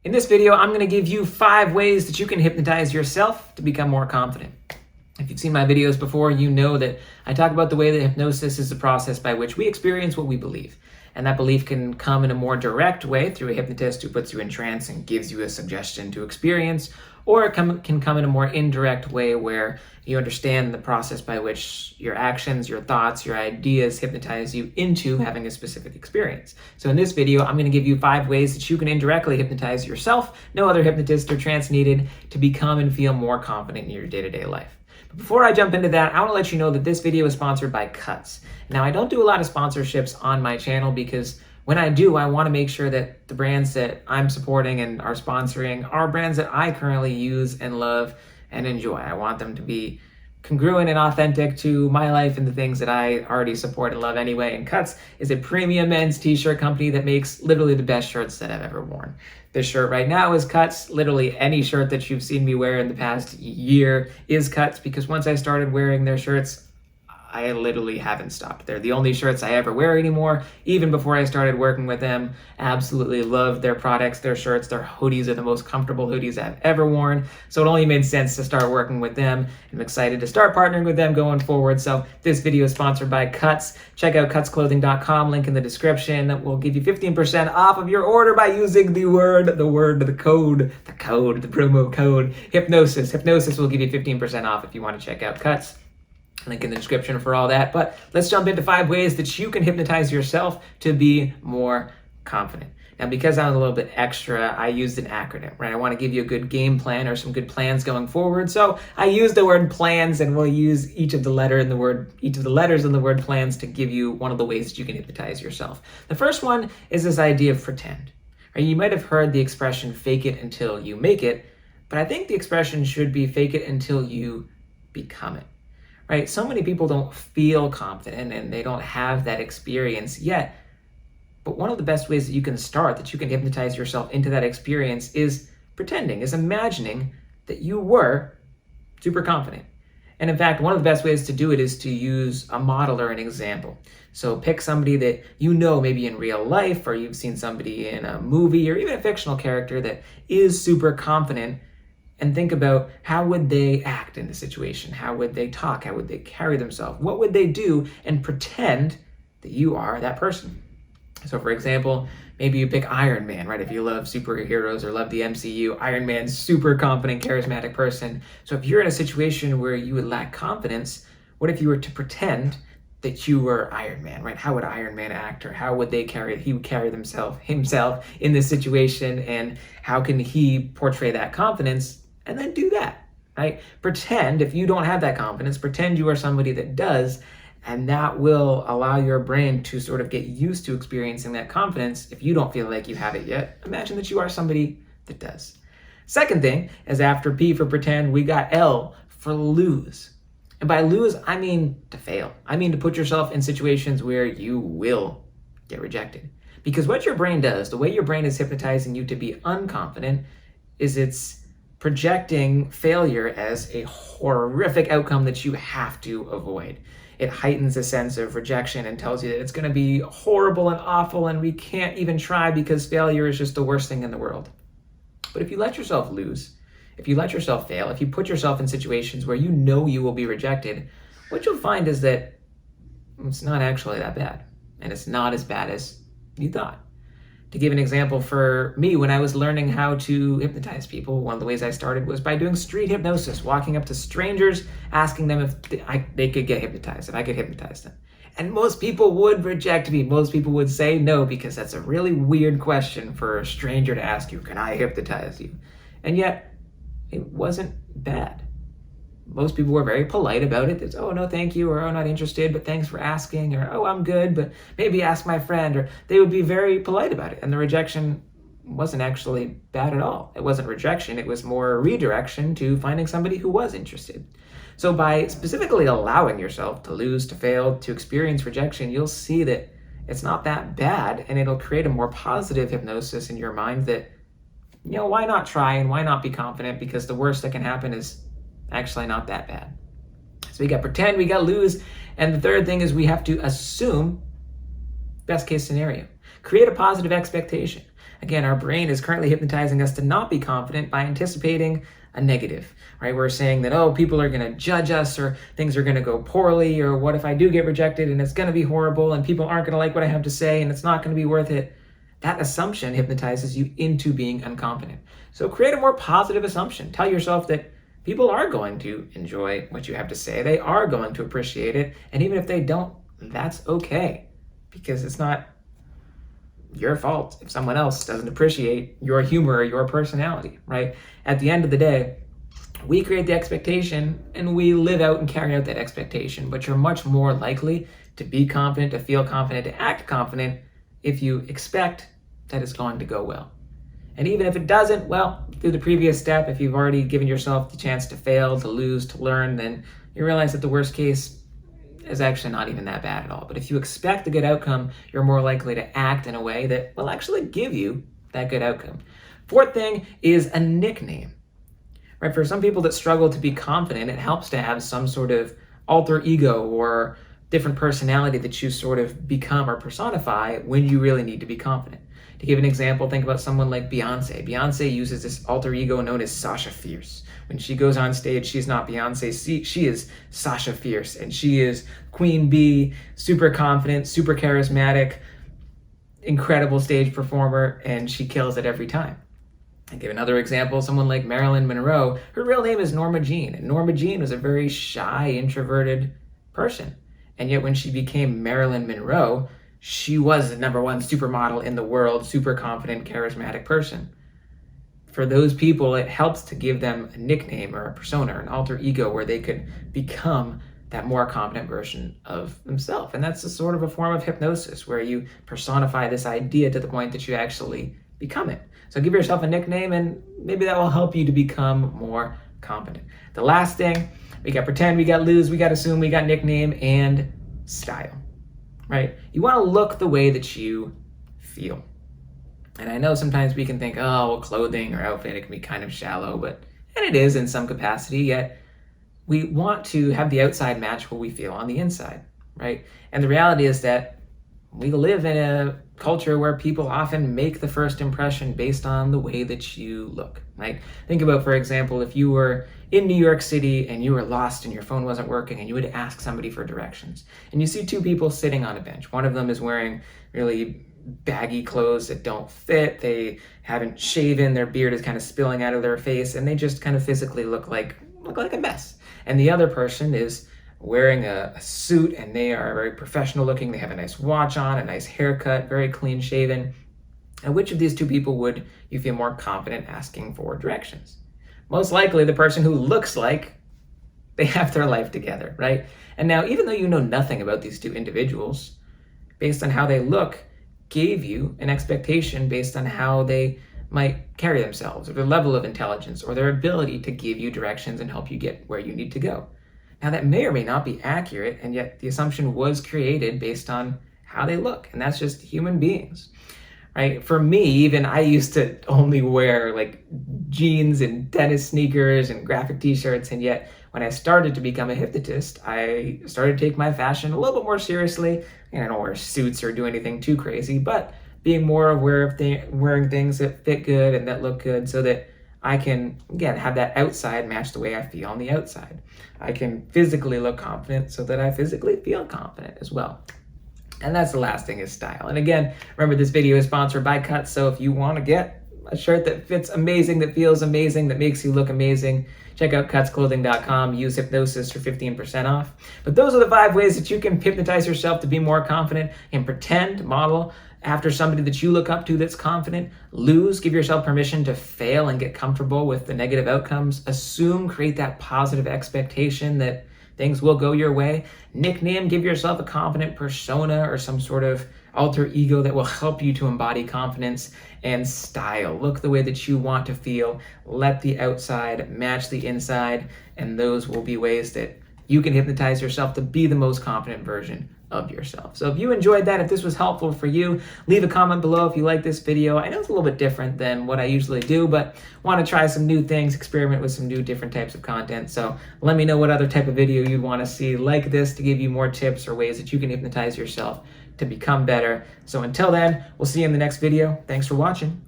In this video, I'm going to give you 5 ways that you can hypnotize yourself to become more confident. If you've seen my videos before, you know that I talk about the way that hypnosis is the process by which we experience what we believe. And that belief can come in a more direct way through a hypnotist who puts you in trance and gives you a suggestion to experience, or it can come in a more indirect way where you understand the process by which your actions, your thoughts, your ideas hypnotize you into having a specific experience. So in this video, I'm going to give you 5 ways that you can indirectly hypnotize yourself, no other hypnotist or trance needed, to become and feel more confident in your day-to-day life. But before I jump into that, I want to let you know that this video is sponsored by Cuts. Now, I don't do a lot of sponsorships on my channel because when I do, I want to make sure that the brands that I'm supporting and are sponsoring are brands that I currently use and love and enjoy. I want them to be congruent and authentic to my life and the things that I already support and love anyway. And Cuts is a premium men's t-shirt company that makes literally the best shirts that I've ever worn. This shirt right now is Cuts. Literally any shirt that you've seen me wear in the past year is Cuts, because once I started wearing their shirts, I literally haven't stopped. They're the only shirts I ever wear anymore. Even before I started working with them, absolutely love their products, their shirts, their hoodies are the most comfortable hoodies I've ever worn. So it only made sense to start working with them. I'm excited to start partnering with them going forward. So this video is sponsored by Cuts. Check out cutsclothing.com, link in the description. We'll give you 15% off of your order by using the promo code hypnosis. Hypnosis will give you 15% off if you want to check out Cuts. Link in the description for all that. But let's jump into 5 ways that you can hypnotize yourself to be more confident. Now, because I'm a little bit extra, I used an acronym, right? I want to give you a good game plan or some good plans going forward. So I used the word plans, and we'll use each of the letters in the word plans to give you one of the ways that you can hypnotize yourself. The first one is this idea of pretend. Right? You might have heard the expression fake it until you make it, but I think the expression should be fake it until you become it. Right? So many people don't feel confident and they don't have that experience yet. But one of the best ways that you can start, that you can hypnotize yourself into that experience, is pretending, is imagining that you were super confident. And in fact, one of the best ways to do it is to use a model or an example. So pick somebody that you know maybe in real life, or you've seen somebody in a movie, or even a fictional character that is super confident, and think about how would they act in the situation? How would they talk? How would they carry themselves? What would they do? And pretend that you are that person. So for example, maybe you pick Iron Man, right? If you love superheroes or love the MCU, Iron Man's super confident, charismatic person. So if you're in a situation where you would lack confidence, what if you were to pretend that you were Iron Man, right? How would Iron Man act, or how would he would carry himself in this situation, and how can he portray that confidence? And then do that, right? Pretend, if you don't have that confidence, pretend you are somebody that does, and that will allow your brain to sort of get used to experiencing that confidence. If you don't feel like you have it yet, imagine that you are somebody that does. Second thing is, after P for pretend, we got L for lose. And by lose, I mean to fail. I mean to put yourself in situations where you will get rejected. Because what your brain does, the way your brain is hypnotizing you to be unconfident, is it's projecting failure as a horrific outcome that you have to avoid. It heightens a sense of rejection and tells you that it's going to be horrible and awful and we can't even try because failure is just the worst thing in the world. But if you let yourself lose, if you let yourself fail, if you put yourself in situations where you know you will be rejected, what you'll find is that it's not actually that bad, and it's not as bad as you thought. To give an example, for me, when I was learning how to hypnotize people, one of the ways I started was by doing street hypnosis, walking up to strangers, asking them if they could get hypnotized, if I could hypnotize them. And most people would reject me. Most people would say no, because that's a really weird question for a stranger to ask you, can I hypnotize you? And yet, it wasn't bad. Most people were very polite about it. It's, oh, no, thank you, or oh, not interested, but thanks for asking, or oh, I'm good, but maybe ask my friend, or they would be very polite about it. And the rejection wasn't actually bad at all. It wasn't rejection, it was more redirection to finding somebody who was interested. So by specifically allowing yourself to lose, to fail, to experience rejection, you'll see that it's not that bad, and it'll create a more positive hypnosis in your mind that, why not try and why not be confident, because the worst that can happen is actually not that bad. So we got pretend, we got lose, and the third thing is we have to assume best case scenario. Create a positive expectation. Again, our brain is currently hypnotizing us to not be confident by anticipating a negative, right? We're saying that, oh, people are going to judge us, or things are going to go poorly, or what if I do get rejected and it's going to be horrible and people aren't going to like what I have to say and it's not going to be worth it. That assumption hypnotizes you into being unconfident. So create a more positive assumption. Tell yourself that people are going to enjoy what you have to say. They are going to appreciate it. And even if they don't, that's okay, because it's not your fault if someone else doesn't appreciate your humor or your personality, right? At the end of the day, we create the expectation and we live out and carry out that expectation, but you're much more likely to be confident, to feel confident, to act confident if you expect that it's going to go well. And even if it doesn't, well, through the previous step, if you've already given yourself the chance to fail, to lose, to learn, then you realize that the worst case is actually not even that bad at all. But if you expect a good outcome, you're more likely to act in a way that will actually give you that good outcome. Fourth thing is a nickname, right? For some people that struggle to be confident, it helps to have some sort of alter ego or different personality that you sort of become or personify when you really need to be confident. To give an example, think about someone like Beyonce. Beyonce uses this alter ego known as Sasha Fierce. When she goes on stage, she's not Beyonce, she is Sasha Fierce, and she is Queen Bee, super confident, super charismatic, incredible stage performer, and she kills it every time. I give another example, someone like Marilyn Monroe. Her real name is Norma Jean, and Norma Jean was a very shy, introverted person. And yet when she became Marilyn Monroe, she was the #1 supermodel in the world, super confident, charismatic person. For those people, it helps to give them a nickname or a persona, or an alter ego, where they could become that more confident version of themselves. And that's a sort of a form of hypnosis, where you personify this idea to the point that you actually become it. So give yourself a nickname, and maybe that will help you to become more confident. The last thing, we got pretend, we got lose, we got assume, we got nickname, and style, right? You want to look the way that you feel. And I know sometimes we can think, oh, well, clothing or outfit, it can be kind of shallow, and it is in some capacity, yet we want to have the outside match what we feel on the inside, right? And the reality is that we live in a culture where people often make the first impression based on the way that you look, right? Think about, for example, if you were in New York City and you were lost and your phone wasn't working and you would ask somebody for directions, and you see two people sitting on a bench. One of them is wearing really baggy clothes that don't fit. They haven't shaven, their beard is kind of spilling out of their face, and they just kind of physically look like a mess. And the other person is wearing a suit, and they are very professional looking. They have a nice watch on, a nice haircut, very clean shaven. And which of these two people would you feel more confident asking for directions? Most likely the person who looks like they have their life together, right? And now, even though you know nothing about these two individuals, based on how they look, gave you an expectation based on how they might carry themselves, or their level of intelligence, or their ability to give you directions and help you get where you need to go. Now, that may or may not be accurate, and yet the assumption was created based on how they look, and that's just human beings, right? For me, even, I used to only wear like jeans and tennis sneakers and graphic t-shirts, and yet when I started to become a hypnotist, I started to take my fashion a little bit more seriously. And I don't wear suits or do anything too crazy, but being more aware of wearing things that fit good and that look good, so that I can, again, have that outside match the way I feel on the outside. I can physically look confident so that I physically feel confident as well. And that's the last thing, is style. And again, remember, this video is sponsored by Cuts, so if you want to get a shirt that fits amazing, that feels amazing, that makes you look amazing, check out cutsclothing.com, use hypnosis for 15% off. But those are the 5 ways that you can hypnotize yourself to be more confident, and pretend, model after somebody that you look up to that's confident. Lose, give yourself permission to fail and get comfortable with the negative outcomes. Assume, create that positive expectation that things will go your way. Nickname, give yourself a confident persona or some sort of alter ego that will help you to embody confidence. And style, look the way that you want to feel. Let the outside match the inside, and those will be ways that you can hypnotize yourself to be the most confident version of yourself. So if you enjoyed that, if this was helpful for you, leave a comment below if you like this video. I know it's a little bit different than what I usually do, but want to try some new things, experiment with some new different types of content. So let me know what other type of video you'd want to see like this, to give you more tips or ways that you can hypnotize yourself to become better. So until then, we'll see you in the next video. Thanks for watching.